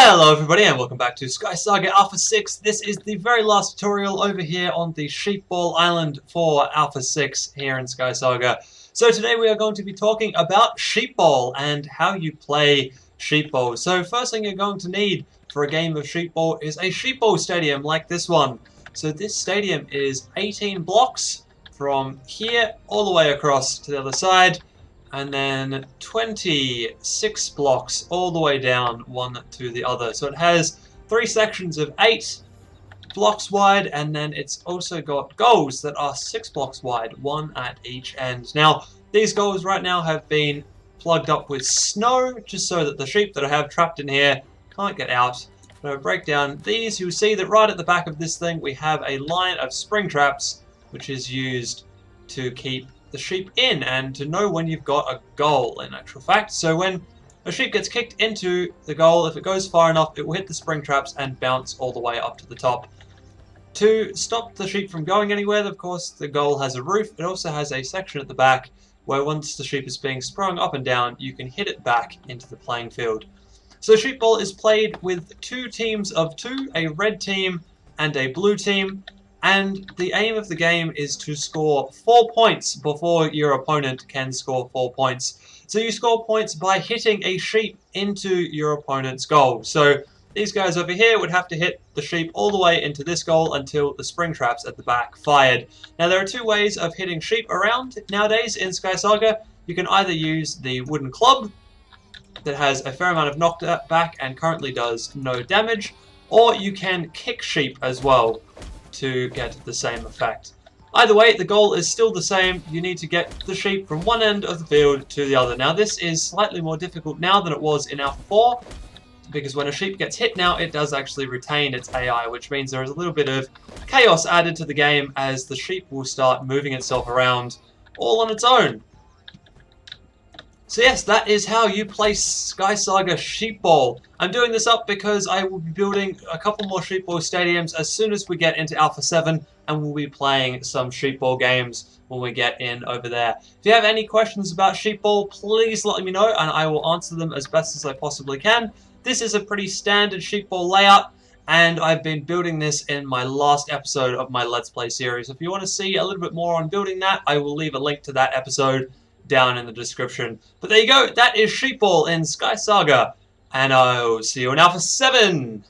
Hello everybody and welcome back to SkySaga Alpha 6. This is the very last tutorial over here on the SHEEPBALL island for Alpha 6 here in SkySaga. So today we are going to be talking about SHEEPBALL and how you play SHEEPBALL. So first thing you're going to need for a game of SHEEPBALL is a SHEEPBALL stadium like this one. So this stadium is 18 blocks from here all the way across to the other side. And then 26 blocks all the way down one to the other. So it has 3 sections of 8 blocks wide, and then it's also got goals that are 6 blocks wide, one at each end. Now, these goals right now have been plugged up with snow, just so that the sheep that I have trapped in here can't get out. But I'll break down these. You'll see that right at the back of this thing, we have a line of spring traps, which is used to keep the sheep in and to know when you've got a goal, in actual fact. So when a sheep gets kicked into the goal, if it goes far enough, it will hit the spring traps and bounce all the way up to the top. To stop the sheep from going anywhere, of course, the goal has a roof. It also has a section at the back where once the sheep is being sprung up and down, you can hit it back into the playing field. So SHEEPBALL is played with 2 teams of 2, a red team and a blue team. And the aim of the game is to score 4 points before your opponent can score 4 points. So you score points by hitting a sheep into your opponent's goal. So these guys over here would have to hit the sheep all the way into this goal until the spring traps at the back fired. Now there are 2 ways of hitting sheep around nowadays in SkySaga. You can either use the wooden club that has a fair amount of knockback and currently does no damage, or you can kick sheep as well to get the same effect. Either way, the goal is still the same. You need to get the sheep from one end of the field to the other. Now this is slightly more difficult now than it was in Alpha 4, because when a sheep gets hit now, it does actually retain its AI, which means there is a little bit of chaos added to the game as the sheep will start moving itself around all on its own. So yes, that is how you play SkySaga SHEEPBALL. I'm doing this up because I will be building a couple more SHEEPBALL stadiums as soon as we get into Alpha 7, and we'll be playing some SHEEPBALL games when we get in over there. If you have any questions about SHEEPBALL, please let me know and I will answer them as best as I possibly can. This is a pretty standard SHEEPBALL layout, and I've been building this in my last episode of my Let's Play series. If you want to see a little bit more on building that, I will leave a link to that episode down in the description. But there you go, that is SHEEPBALL in SkySaga, and I'll see you in Alpha 7!